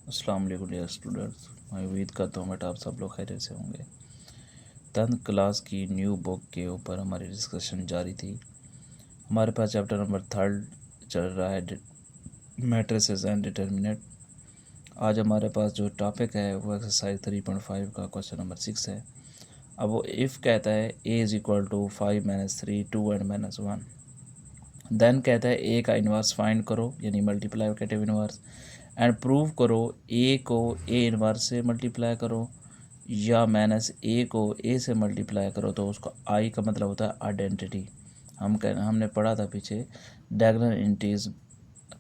अस्सलाम वालेकुम dear students. मैं उम्मीद करता हूँ बेटा आप सब लोग खैरियत से होंगे। 10th क्लास की न्यू बुक के ऊपर हमारी डिस्कशन जारी थी। हमारे पास चैप्टर नंबर 3 चल रहा है, मैट्रिसेस एंड डिटर्मिनेंट। आज हमारे पास जो टॉपिक है वो एक्सरसाइज 3.5 का क्वेश्चन नंबर 6 है। अब वो इफ़ कहता है a is equal to 5 - 3 2 and -1। Then कहता है ए का इन्वर्स फाइंड करो, यानी मल्टीप्लाइकेटिव इन्वर्स, एंड प्रूव करो ए को ए इन्वर्स से मल्टीप्लाई करो या माइनस ए को ए से मल्टीप्लाई करो। तो उसको आई का मतलब होता है आइडेंटिटी। हमने पढ़ा था पीछे, डायगोनल एंट्रीज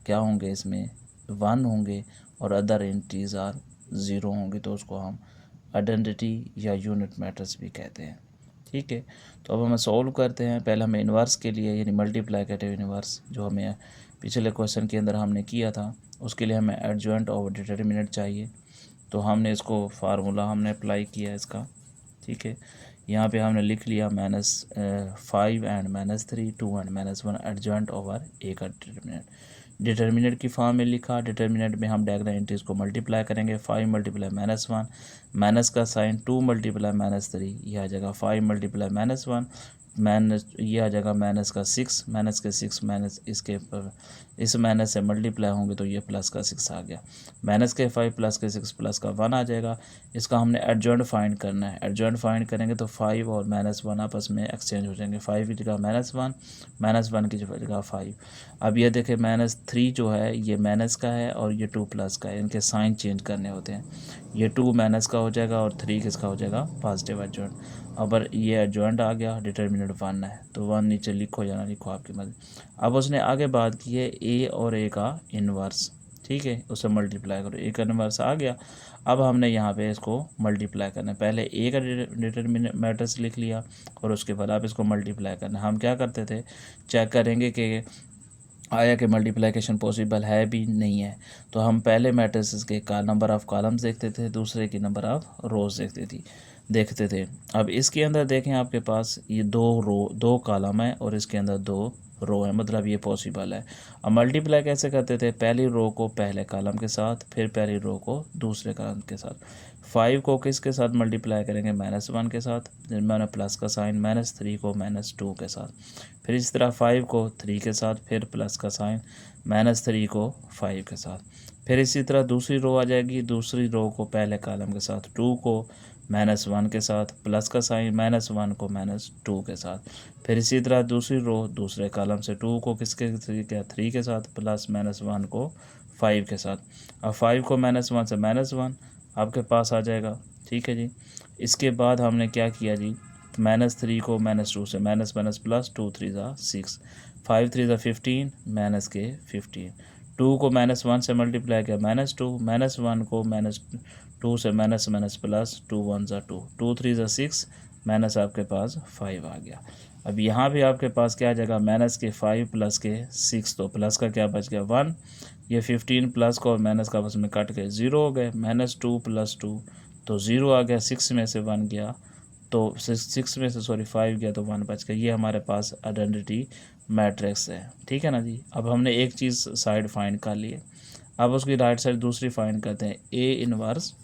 क्या होंगे, इसमें 1 होंगे और अदर एंट्रीज आर 0 होंगे, तो उसको हम आइडेंटिटी या यूनिट मैट्रिक्स भी कहते हैं। ठीक है, तो अब हमें सॉल्व करते हैं। पहले हमें इन्वर्स के लिए, यानी मल्टीप्लाइकेटिव इन्वर्स जो हमें पिछले क्वेश्चन के अंदर हमने किया था, उसके लिए हमें एडजॉइंट और डिटर्मिनेंट चाहिए। तो हमने इसको फार्मूला हमने अप्लाई किया इसका। ठीक है, यहाँ पे हमने लिख लिया -5 एंड -3 2 एंड -1 एडजॉइंट ओवर ए का डिटर्मिनेंट। डिटर्मिनेंट की फॉर्म में लिखा। डिटर्मिनेंट में हम डायगोनल एंट्रीज को मल्टीप्लाई करेंगे। 5 × -1, माइनस का साइन, 2 × -3, यह आ जाएगा 5 × -1, माइनस ये आ जाएगा माइनस का 6, माइनस के 6 माइनस इसके इस माइनस से मल्टीप्लाई होंगे तो ये प्लस का 6 आ गया। माइनस के 5 प्लस के 6 प्लस का 1 आ जाएगा। इसका हमने एडजॉइंट फाइंड करना है। एडजॉइंट फाइंड करेंगे तो 5 और -1 आपस में एक्सचेंज हो जाएंगे। 5 की जगह -1, -1 की जगह 5। अब ये देखें, -3 जो है ये माइनस का है और ये 2 प्लस का है, इनके साइन चेंज करने होते हैं। ये 2 माइनस का हो जाएगा और 3 किसका हो जाएगा, पॉजिटिव एडजॉइंट। अब ये एडजॉइंट आ गया, डिटर्मिनेंट 1 है तो 1 नीचे लिखो या ना लिखो आपकी मर्जी। अब उसने आगे बात की है ए और ए का इन्वर्स। ठीक है, उसे मल्टीप्लाई करो, ए का इन्वर्स आ गया। अब हमने यहाँ पे इसको मल्टीप्लाई करना है। पहले ए का डिटर्मिनेंट मैट्रिक्स लिख लिया और उसके बाद आप इसको मल्टीप्लाई करना। हम क्या करते थे, चेक करेंगे कि आया कि मल्टीप्लिकेशन पॉसिबल है भी नहीं है। तो हम पहले मैट्रिसेस के का नंबर ऑफ़ कॉलम्स देखते थे, दूसरे की नंबर ऑफ़ रोज़ देखते थे। अब इसके अंदर देखें, आपके पास ये 2 कॉलम है और इसके अंदर 2 रो है, मतलब ये पॉसिबल है। अब मल्टीप्लाई कैसे करते थे, पहली रो को पहले कॉलम के साथ, फिर पहली रो को दूसरे कॉलम के साथ। 5 को किसके साथ मल्टीप्लाई करेंगे, -1 के साथ, जिनमें प्लस का साइन, -3 को -2 के साथ, फिर इस तरह 5 को 3 के साथ, फिर प्लस का साइन, -3 को 5 के साथ। फिर इसी तरह दूसरी रो आ जाएगी, दूसरी रो को पहले कॉलम के साथ, 2 को -1 के साथ, प्लस का साइन, -1 को -2 के साथ। फिर इसी तरह दूसरी रो दूसरे कॉलम से, 2 को किसके 3 के साथ, प्लस -1 को 5 के साथ। अब 5 को -1 से -1 आपके पास आ जाएगा। ठीक है जी, इसके बाद हमने क्या किया जी, -3 को -2 से, माइनस माइनस प्लस, 2 3 ज़ा 6, 5 3 ज़ा 15, माइनस के 15। 2 को -1 से मल्टीप्लाई किया, -2, -1 को -2 से माइनस माइनस प्लस, 2 1 ज़ा 2, 2 3 ज़ा 6, माइनस आपके पास 5 आ गया। अब यहाँ भी आपके पास क्या आ जाएगा, माइनस के 5 प्लस के 6, तो प्लस का क्या बच गया 1, ये 15 प्लस का और माइनस का आपस में कट के 0 हो गए, -2 + 2 तो 0 आ गया, 6 में से 1 गया तो 6 में से 5 गया तो 1 बच गया। ये हमारे पास आइडेंटिटी मैट्रिक्स है। ठीक है ना जी। अब हमने एक चीज़ साइड फाइंड कर ली है, अब उसकी राइट साइड दूसरी फाइंड करते हैं, ए इन्वर्स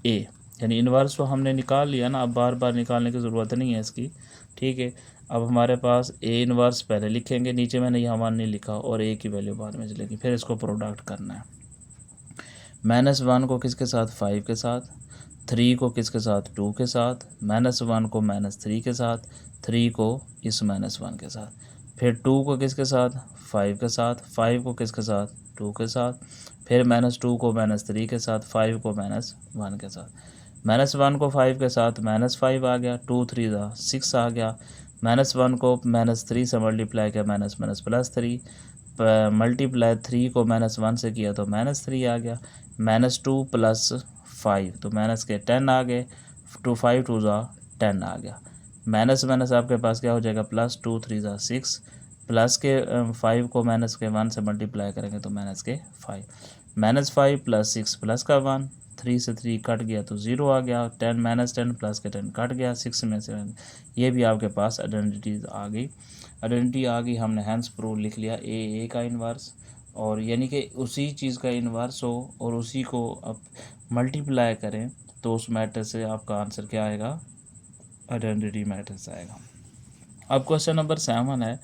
ए, यानी इन्वर्स तो हमने निकाल लिया ना, अब बार बार निकालने की ज़रूरत नहीं है इसकी। ठीक है, अब हमारे पास ए इन्वर्स पहले लिखेंगे, नीचे मैंने यहाँ 1 नहीं लिखा और ए की वैल्यू बाद में चलेगी, फिर इसको प्रोडक्ट करना है। -1 को किसके साथ, 5 के साथ, 3 को किसके साथ, 2 के साथ, -1 को -3 के साथ, 3 को इस -1 के साथ, फिर 2 को किसके साथ, 5 के साथ, 5 को किसके साथ, 2 के साथ, फिर -2 को -3 के साथ, 5 को -1 के साथ, -1 को 5 के साथ -5 आ गया, 2 3 ज़ा 6 आ गया, -1 को -3 से मल्टीप्लाई किया, माइनस माइनस +3, मल्टीप्लाई 3 को -1 से किया तो -3 आ गया, -2 + 5 तो माइनस के 10 आ गए, 2 5 2 ज़ा 10 आ गया, माइनस माइनस आपके पास क्या हो जाएगा, प्लस 2 3 ज़ा 6, प्लस के 5 को माइनस के 1 से मल्टीप्लाई करेंगे तो माइनस के 5, -5 + 6 प्लस का 1, 3 से 3 कट गया तो 0 आ गया, 10 -10 प्लस के 10 कट गया, 6 में से ये भी आपके पास आइडेंटिटी आ गई। हमने हैंस प्रूव लिख लिया, ए का इन्वर्स और यानी कि उसी चीज़ का इन्वर्स हो और उसी को अब मल्टीप्लाई करें तो उस मैट्रिक्स से आपका आंसर क्या आएगा, आइडेंटिटी मैट्रिक्स आएगा। अब क्वेश्चन नंबर 7 है,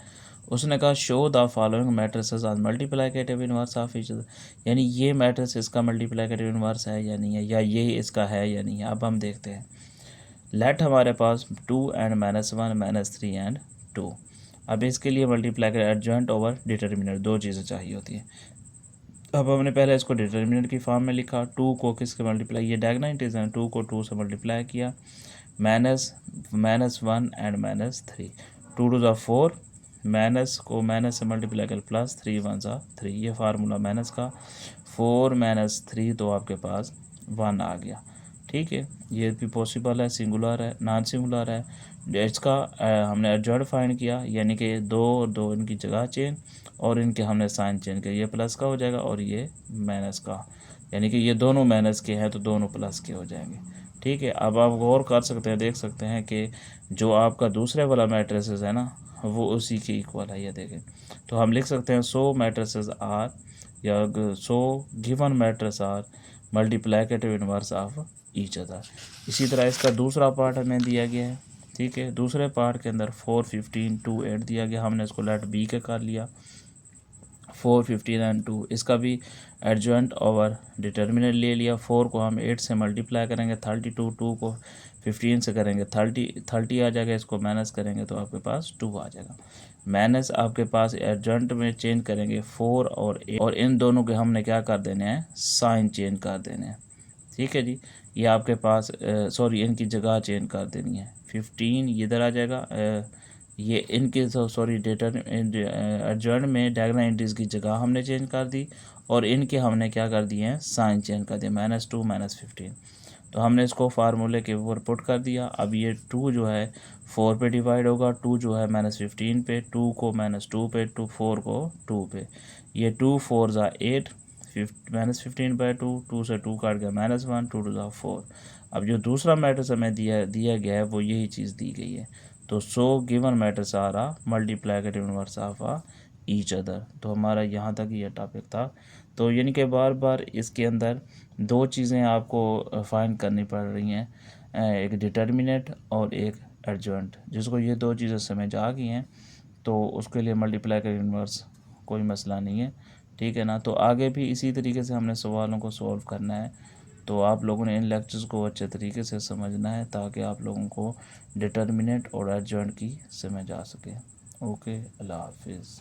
उसने कहा show the following matrices are multiplicative inverse of each other, यानी ये मैट्रिक्स इसका मल्टीप्लिकेटिव इनवर्स है या नहीं है, या ये इसका है या नहीं है। अब हम देखते हैं। लेट हमारे पास 2 एंड -1 -3 एंड 2। अब इसके लिए मल्टीप्लाई कर एडजॉइंट ओवर डिटर्मिनेंट, दो चीज़ें चाहिए होती हैं। अब हमने पहले इसको डिटर्मिनेंट की फॉर्म में लिखा, 2 को किसके मल्टीप्लाई, ये डायगोनलिटीज हैं, 2 को 2 से मल्टीप्लाई किया, -1 एंड -3, 2 टू द 4, माइनस को माइनस से मल्टीप्लाई कर प्लस 3 1 सा 3, ये फार्मूला माइनस का, 4 -3 तो आपके पास 1 आ गया। ठीक है, ये भी पॉसिबल है, सिंगुलर है, नॉन सिंगुलर है। इसका हमने एडजॉइंट फाइंड किया, यानी कि 2 और 2 इनकी जगह चेंज और इनके हमने साइन चेंज किया, ये प्लस का हो जाएगा और ये माइनस का, यानी कि ये दोनों माइनस के हैं तो दोनों प्लस के हो जाएंगे। ठीक है, अब आप गौर कर सकते हैं, देख सकते हैं कि जो आपका दूसरे वाला मैट्रिसेस है ना वो उसी के इक्वल है, ये देखें। तो हम लिख सकते हैं 100 मैट्रिसेस आर या 100 given matrix are multiplicative inverse of each other. इसी तरह इसका दूसरा पार्ट हमें दिया गया है। ठीक है, दूसरे पार्ट के अंदर 4 15 2 8 दिया गया, हमने इसको लेट बी के कर लिया, 4 15 एंड 2, इसका भी एडजॉइंट ओवर डिटर्मिनेंट ले लिया। 4 को हम 8 से मल्टीप्लाई करेंगे 32, 2 को 15 से करेंगे 30 आ जाएगा, इसको माइनस करेंगे तो आपके पास 2 आ जाएगा। माइनस आपके पास एडजॉइंट में चेंज करेंगे 4 और 8, और इन दोनों के हमने क्या कर देने हैं, साइन चेंज कर देने हैं। ठीक है जी, ये आपके पास सॉरी इनकी जगह चेंज कर देनी है, 15 इधर आ जाएगा, ये इनके सॉरी एडजॉइंट में डायगोनल एंट्रीज की जगह हमने चेंज कर दी और इनके हमने क्या कर दिए हैं, साइन चेंज कर दिया, -2 -15। तो हमने इसको फार्मूले के ऊपर पुट कर दिया। अब ये 2 जो है 4 पे डिवाइड होगा, 2 जो है -15 पे, 2 को -2 पे, 4 को 2 पे, ये 2 4 ज़ा 8, -15/2, 2 से 2 काट गया -1, 2 टू ज़ा 4। अब जो दूसरा मैट्रिक्स हमें दिया गया है वो यही चीज़ दी गई है। तो 100 गिवन मैट्रिक्स आ रहा multiplicative inverse of each other. तो हमारा यहाँ तक ये टॉपिक था। तो यानी कि बार बार इसके अंदर दो चीज़ें आपको फाइंड करनी पड़ रही हैं, एक डिटर्मिनेंट और एक एडजॉइंट। जिसको ये दो चीज़ें समझ आ गई हैं तो उसके लिए मल्टीप्लिकेटिव इनवर्स कोई मसला नहीं है। ठीक है ना, तो आगे भी इसी तरीके से हमने सवालों को सॉल्व करना है। तो आप लोगों ने इन लेक्चर्स को अच्छे तरीके से समझना है ताकि आप लोगों को डिटर्मिनेंट और एडजॉइंट की समझ आ सके। ओके, अल्लाह हाफिज़।